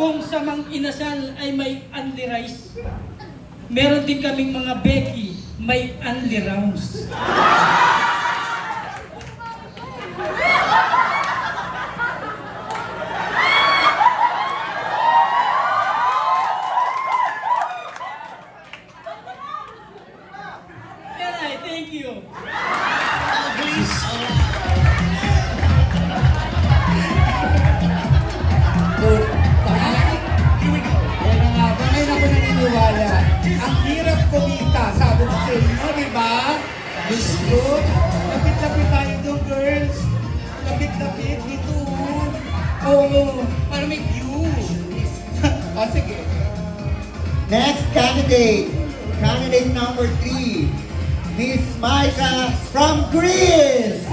kung sa Mang Inasal ay may Anli Rice, meron din kaming mga Becky, may Anli Rounds. Yan ay, thank you. Kaya nga, bakit ako naniniwala? Ang hirap kumita, sabi ko sa inyo, di ba? Gusto, lapit-lapit tayo doon, girls. Lapit-lapit, dito. Oo, para may view. O, sige. Next candidate, candidate number 3, Miss Micah from Greece.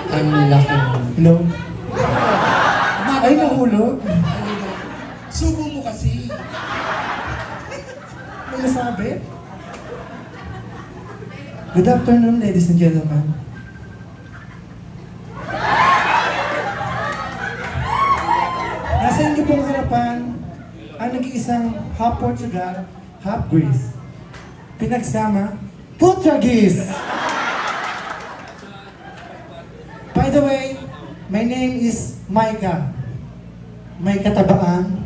Ang laki. Hello? Ay, nahulog. Subo mo kasi. May nasabi? Good afternoon, ladies and gentlemen. Nasa inyo pong harapan ang nag-iisang half Portugal, half Greece. Pinagsama, Portuguese! By the way, my name is Micah. May katabaan,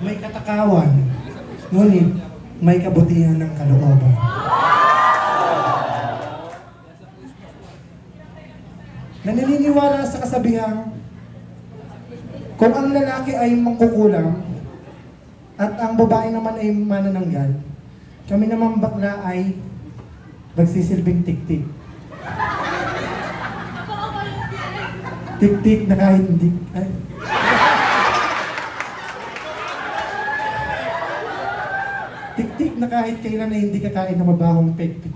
may katakawan, ngunit may kabutihan ng kalooban. Naniniwala sa kasabihang, kung ang lalaki ay mangkukulam at ang babae naman ay manananggal, kami naman bakla ay magsisilbing tik-tik. Tik-tik na kahit hindi... Ay. Tik-tik na kahit kailan na hindi kakain ng mabahong pek-pek.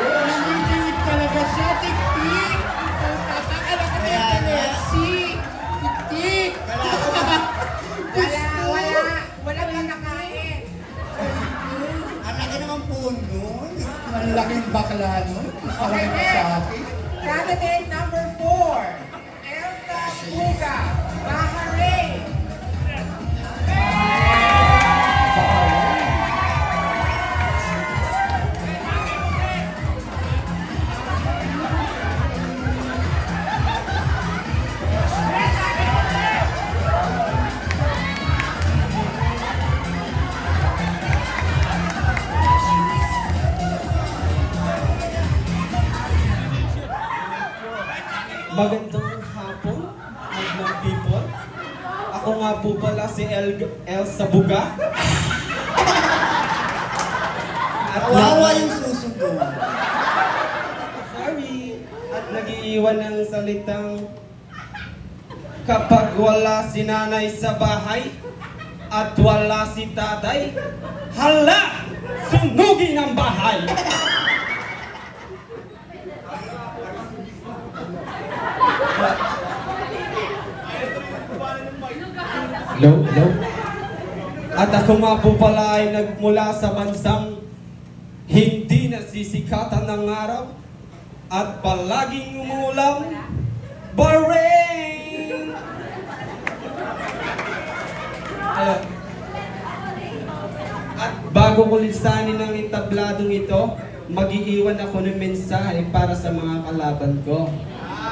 Nanginginig talaga siya, tik-tik. Tatakala ko na yung Alexi. Tik-tik. Wala nakakain. Ang laki naman po nun. Ang laking bakla nun. Okay, next. Candidate number 4, Elsa Puga, Bahrain. Magandang hapon, mga people. Ako nga po pala si Elsa Buga. At Kawawa yung susunod. sorry. At nag-iiwan ng salitang kapag wala si nanay sa bahay at wala si tatay, hala! Sunugin ang bahay! Hello? Hello? At ako nga po pala ay nagmula sa bansang hindi nasisikatan ng araw at palaging umuulam, Bahrain! At bago ko lisanin ang entabladong ito, mag-iiwan ako ng mensahe para sa mga kalaban ko.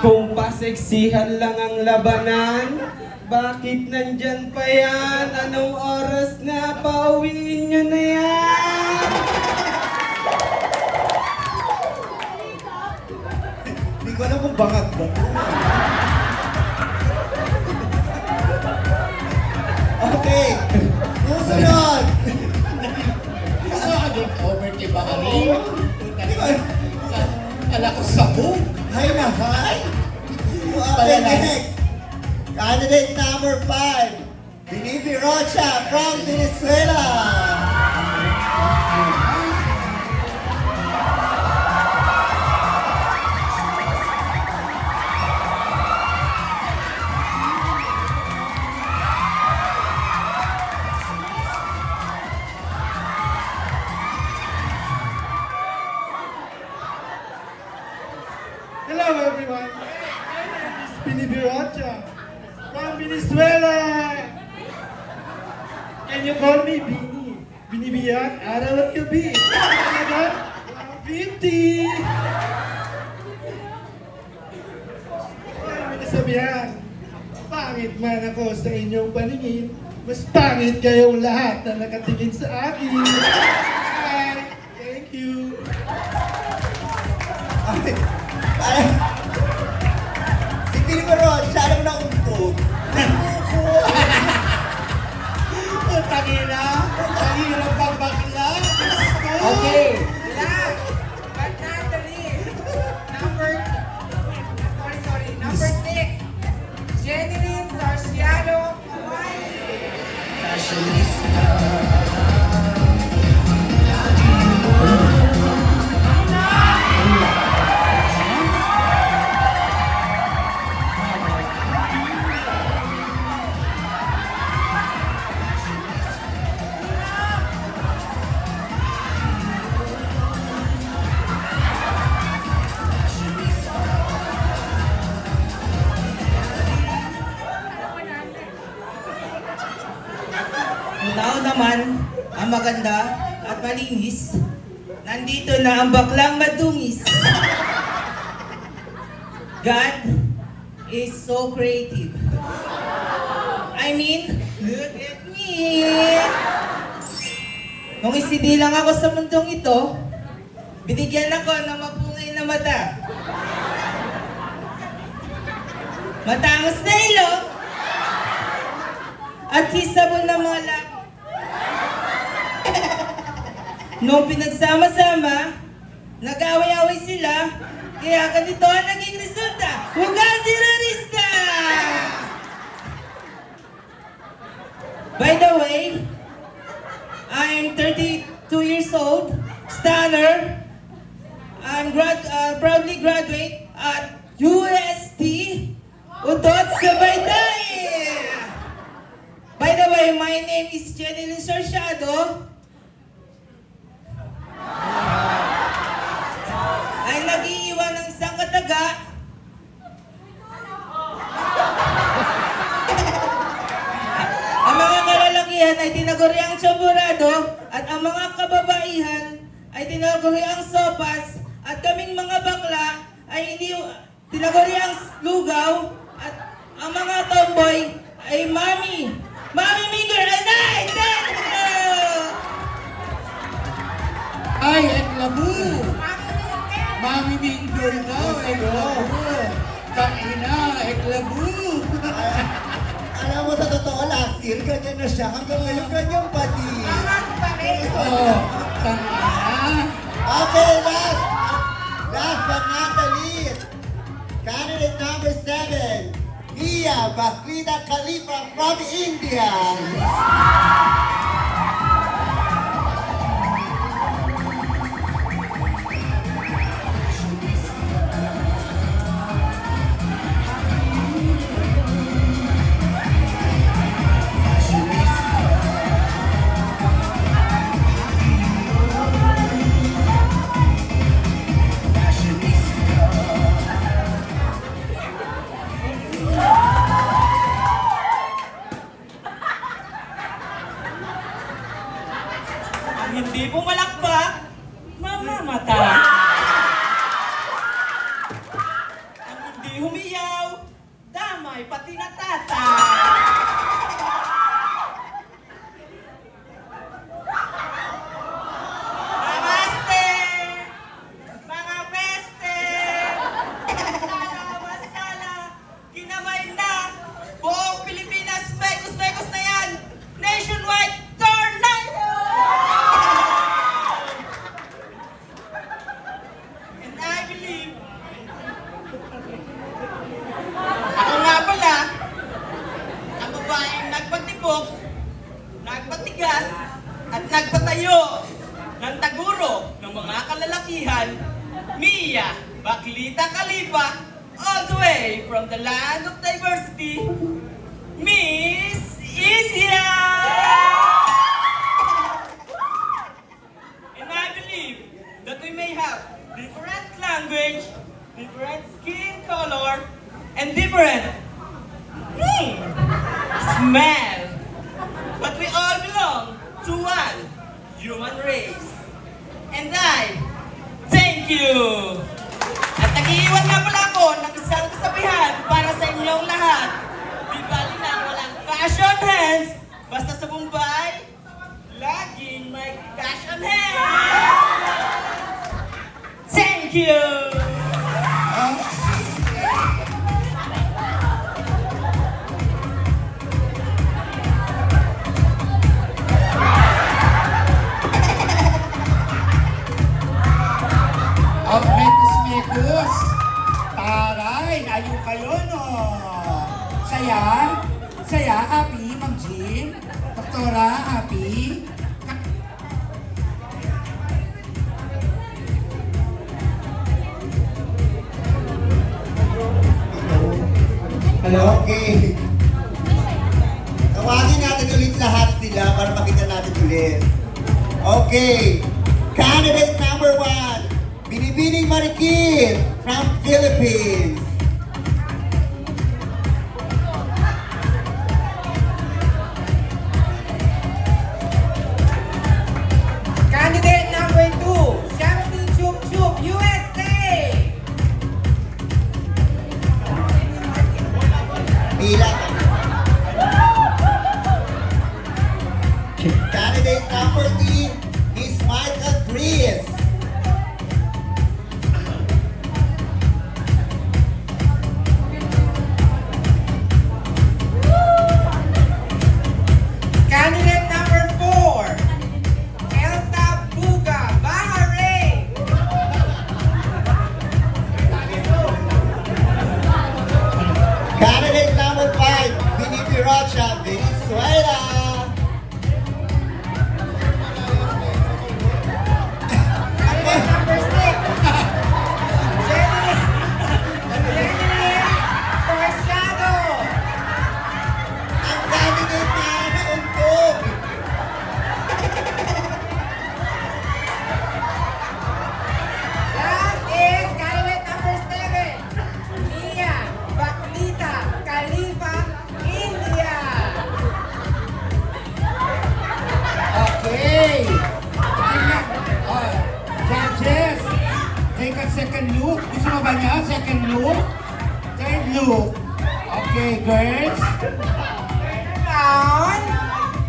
Kung paseksihan lang ang labanan, bakit nandyan pa yan? Anong oras na? Pauwiin nyo na yan! Hindi ko alam kung bangat ba. Okay. Kala ko sabog. Hi na, hi! Okay, Pala na. next. Candidate number 5, Binibi Rocha from Venezuela. Hello everyone. My name is Pinibiracha from Venezuela. Can you call me Bini? Binibiyak, araw at gabi. Talaga? 50! Ay, may kasabihan. Pangit man ako sa inyong paningin, mas pangit kayong lahat na nakatingin sa akin. Hi! Thank you! Okay. Si Binibi Rocha, alam na untog. Tangina, ang hirap pang bakla. Okay. Last but not the least, number 6, Jeneline Sarciano Kamay. Now naman, ang maganda at malinis, nandito na ang baklang madungis. God is so creative. I mean, look at me! Nung isidi lang ako sa mundong ito, binigyan ako ng mapungay na mata. Matangos na ilong, at kissable na mga labi. Nung pinagsama-sama, nag-away-away sila, kaya ganito ang naging resulta. Huwag terorista! By the way, I'm 32 years old, stunner. I'm proudly graduate at UST, Utot sa Bayday! By the way, my name is Jeneline Sarciano. Ay nag-iiwan ng isang kataga. Ang mga kalalakihan ay tinaguriang tsamburado at ang mga kababaihan ay tinaguriang sopas at kaming mga bakla ay tinaguriang lugaw at ang mga tomboy ay mami. Mami Minger and I! Thank you! Ay, eklabu! Mami Minger daw, eklabu! Tangina, eklabu! Alam mo, sa totoo, last year, ganyan na siya. Hanggang ngayon, ganyan pa din. Oh, tangina! Okay, last but not the least, candidate number 7, Mia Baklita Khalifa from India. Hindi pumalakpak, mamamatay. Ang hindi humiyaw, damay pati natatay. Namaste! Mga peste! Masala! Kinamay na! Buong Pilipinas, megos na yan! Nationwide tornado! kalalakihan, Mia Baklita Khalifa, all the way from the land of diversity, Miss India! And I believe that we may have different language, different skin color, and different smell. But we all belong to one human race. And I thank you! At nag-iiwan nga pala ako ng isang kasabihan para sa inyong lahat. Di bali na walang cash on hands, basta sa Mumbai, laging may cash on hands! Thank you! Mekus-mekus. Taray, ayun kayo, no? Saya? Saya, happy, Ma'am Jean? Doktora, happy? Hello? Okay. Tawagin natin ulit lahat sila para makita natin ulit. Okay. Candidate number 1, Binibining Marikit from Philippines. Candidate number 2, Shamsi Chup Chup, USA. Pila. Candidate number 3 is Michael Chris. Candidate number 4, Elsa Buga, Bahrain. Candidate number 5, Vinity Rocha, Venezuela. Candidate number 6, Jenny Sorciado. Ang candidate na nauntog. Last is candidate number 7, Mia Baklita Khalifa, India. Okay. Judges, take a second look. Gusto mo ba niya? Second look? Third look. Okay, girls. Down.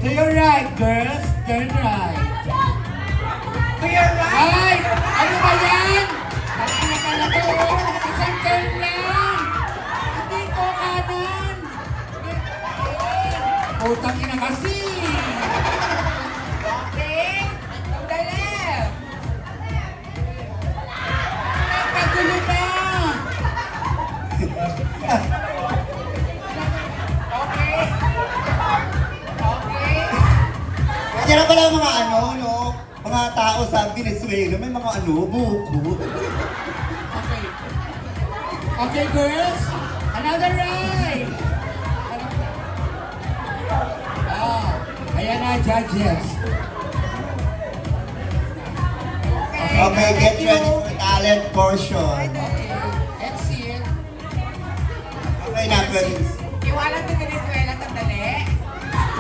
To your right, girls. Turn right. To your right. Ay! Ano ba yan? Kasi na talaga, oh. Isang turn lang. Hindi ko kanan. Utang ina kasi. Okay. To the left. Nagkagulo na. Okay. Okay. Kanya na pala ang mga ano, no? Mga tao sa Venezuela, may mga ano, buko. Okay. Okay, girls. Another right. Ayan na, judges. Okay, get ready for talent portion. Okay, let's see it. Okay na, pwede. Iwanan sa Venezuela sandali.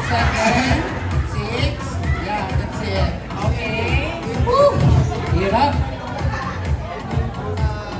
Second.